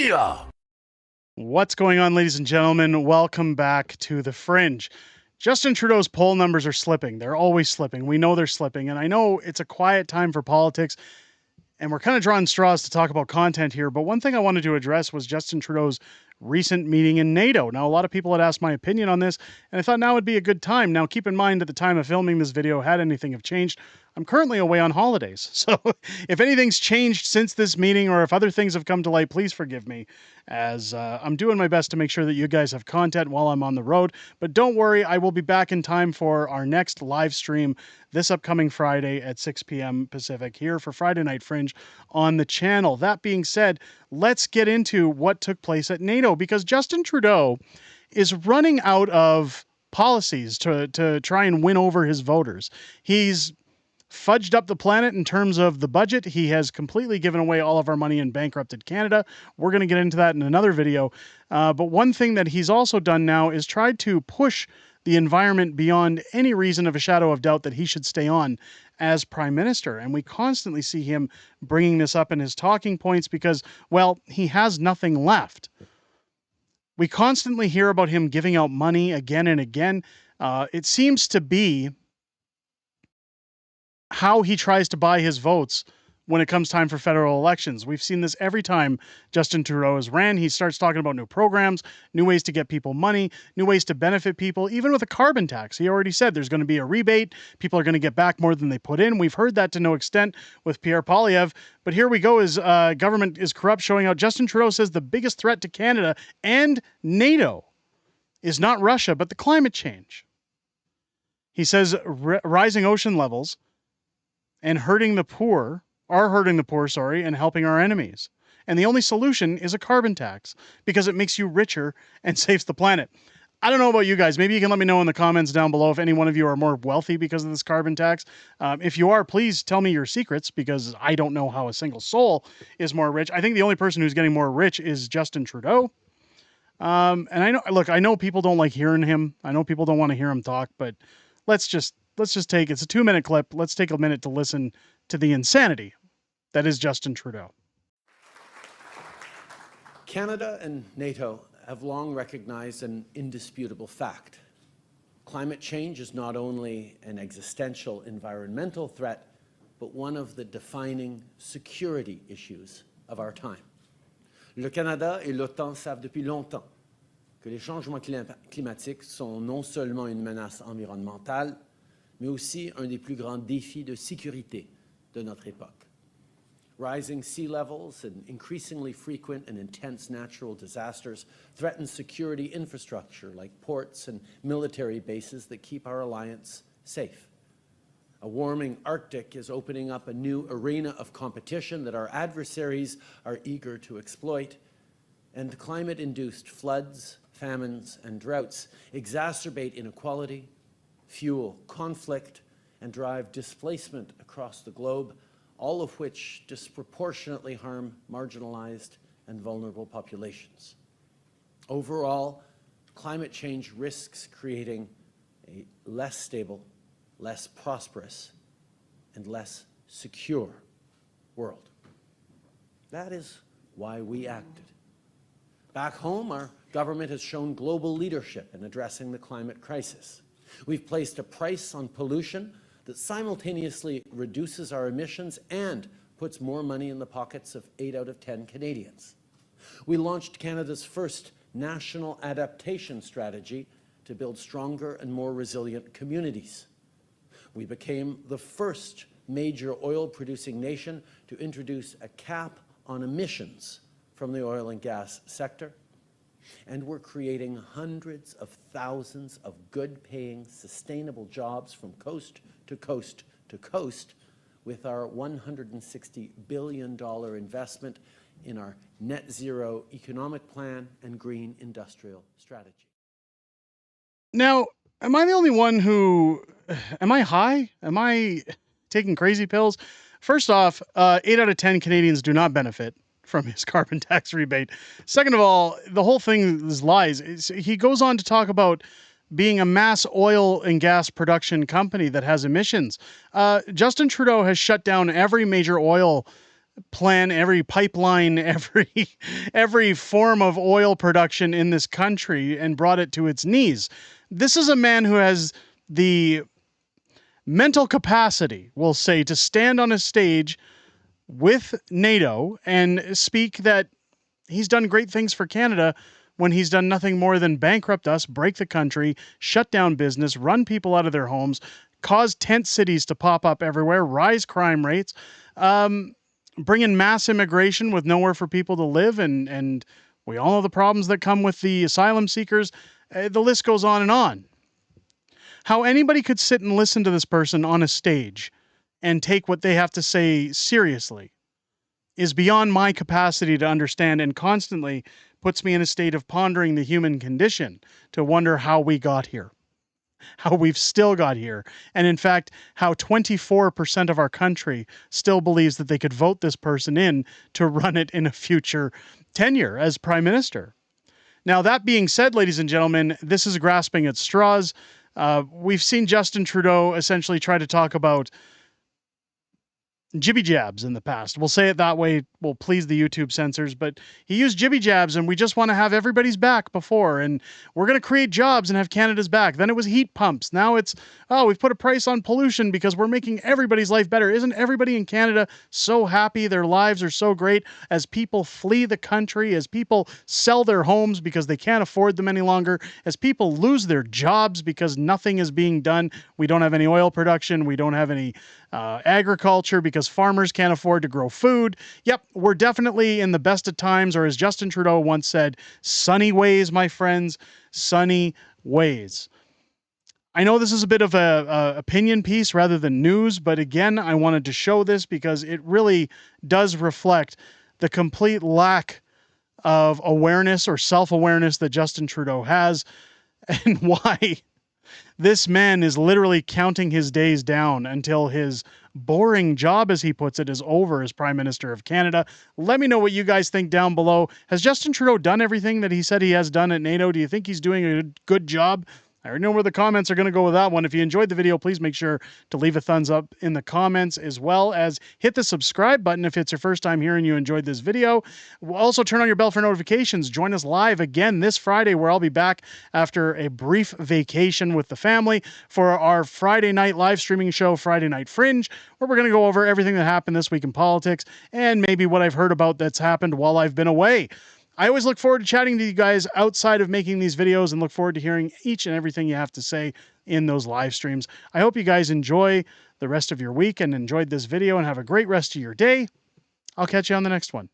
Crystia. What's going on, ladies and gentlemen? Welcome back to The Fringe. Justin Trudeau's poll numbers are slipping. They're always slipping. We know they're slipping. And I know it's a quiet time for politics, and we're kind of drawing straws to talk about content here. But one thing I wanted to address was Justin Trudeau's recent meeting in NATO. Now, a lot of people had asked my opinion on this, and I thought now would be a good time. Now, keep in mind, at the time of filming this video, had anything have changed, I'm currently away on holidays. So if anything's changed since this meeting or if other things have come to light, please forgive me, as I'm doing my best to make sure that you guys have content while I'm on the road. But don't worry, I will be back in time for our next live stream this upcoming Friday at 6 p.m. Pacific here for Friday Night Fringe on the channel. That being said, let's get into what took place at NATO, because Justin Trudeau is running out of policies to try and win over his voters. He's fudged up the planet in terms of the budget. He has completely given away all of our money and bankrupted Canada. We're going to get into that in another video. But one thing that he's also done now is tried to push the environment beyond any reason of a shadow of doubt that he should stay on as prime minister. And we constantly see him bringing this up in his talking points because, well, he has nothing left. We constantly hear about him giving out money again and again. It seems to be how he tries to buy his votes when it comes time for federal elections. We've seen this every time Justin Trudeau has ran. He starts talking about new programs, new ways to get people money, new ways to benefit people, even with a carbon tax. He already said there's going to be a rebate. People are going to get back more than they put in. We've heard that to no extent with Pierre Poilievre. But here we go, as government is corrupt, showing out. Justin Trudeau says the biggest threat to Canada and NATO is not Russia, but the climate change. He says rising ocean levels and hurting the poor, and helping our enemies. And the only solution is a carbon tax because it makes you richer and saves the planet. I don't know about you guys. Maybe you can let me know in the comments down below if any one of you are more wealthy because of this carbon tax. If you are, please tell me your secrets, because I don't know how a single soul is more rich. I think the only person who's getting more rich is Justin Trudeau. And I know people don't like hearing him. I know people don't want to hear him talk, but let's just take, it's a 2-minute clip. Let's take a minute to listen to the insanity that is Justin Trudeau. Canada and NATO have long recognized an indisputable fact. Climate change is not only an existential environmental threat, but one of the defining security issues of our time. Le Canada et l'OTAN savent depuis longtemps que les changements climatiques sont non seulement une menace environnementale, mais aussi un des plus grands défis de sécurité de notre époque. Rising sea levels and increasingly frequent and intense natural disasters threaten security infrastructure like ports and military bases that keep our alliance safe. A warming Arctic is opening up a new arena of competition that our adversaries are eager to exploit, and climate-induced floods, famines, and droughts exacerbate inequality, fuel conflict, and drive displacement across the globe, all of which disproportionately harm marginalized and vulnerable populations. Overall, climate change risks creating a less stable, less prosperous, and less secure world. That is why we acted. Back home, our government has shown global leadership in addressing the climate crisis. We've placed a price on pollution that simultaneously reduces our emissions and puts more money in the pockets of 8 out of 10 Canadians. We launched Canada's first national adaptation strategy to build stronger and more resilient communities. We became the first major oil-producing nation to introduce a cap on emissions from the oil and gas sector. And we're creating hundreds of thousands of good-paying, sustainable jobs from coast to coast to coast with our $160 billion investment in our net zero economic plan and green industrial strategy. Now, am I the only one who, am I high? Am I taking crazy pills? First off, 8 out of 10 Canadians do not benefit from his carbon tax rebate. Second of all, the whole thing is lies. He goes on to talk about being a mass oil and gas production company that has emissions. Justin Trudeau has shut down every major oil plan, every pipeline, every form of oil production in this country and brought it to its knees. This is a man who has the mental capacity, we'll say, to stand on a stage with NATO and speak that he's done great things for Canada when he's done nothing more than bankrupt us, break the country, shut down business, run people out of their homes, cause tent cities to pop up everywhere, rise crime rates, bring in mass immigration with nowhere for people to live, and we all know the problems that come with the asylum seekers. The list goes on and on. How anybody could sit and listen to this person on a stage and take what they have to say seriously is beyond my capacity to understand, and constantly puts me in a state of pondering the human condition, to wonder how we got here, how we've still got here, and in fact, how 24% of our country still believes that they could vote this person in to run it in a future tenure as prime minister. Now, that being said, ladies and gentlemen, this is grasping at straws. We've seen Justin Trudeau essentially try to talk about jibby jabs in the past. We'll say it that way. We'll please the YouTube censors, but he used jibby jabs, and we just want to have everybody's back before, and we're going to create jobs and have Canada's back. Then it was heat pumps. Now it's, oh, we've put a price on pollution because we're making everybody's life better. Isn't everybody in Canada so happy? Their lives are so great as people flee the country, as people sell their homes because they can't afford them any longer, as people lose their jobs because nothing is being done. We don't have any oil production. We don't have any agriculture because farmers can't afford to grow food. Yep, we're definitely in the best of times, or as Justin Trudeau once said, sunny ways, my friends, sunny ways. I know this is a bit of a opinion piece rather than news, but again, I wanted to show this because it really does reflect the complete lack of awareness or self-awareness that Justin Trudeau has, and why this man is literally counting his days down until his boring job, as he puts it, is over as Prime Minister of Canada. Let me know what you guys think down below. Has Justin Trudeau done everything that he said he has done at NATO? Do you think he's doing a good job? I already know where the comments are going to go with that one. If you enjoyed the video, please make sure to leave a thumbs up in the comments, as well as hit the subscribe button if it's your first time here and you enjoyed this video. Also, turn on your bell for notifications. Join us live again this Friday, where I'll be back after a brief vacation with the family for our Friday night live streaming show, Friday Night Fringe, where we're going to go over everything that happened this week in politics and maybe what I've heard about that's happened while I've been away. I always look forward to chatting to you guys outside of making these videos, and look forward to hearing each and everything you have to say in those live streams. I hope you guys enjoy the rest of your week and enjoyed this video, and have a great rest of your day. I'll catch you on the next one.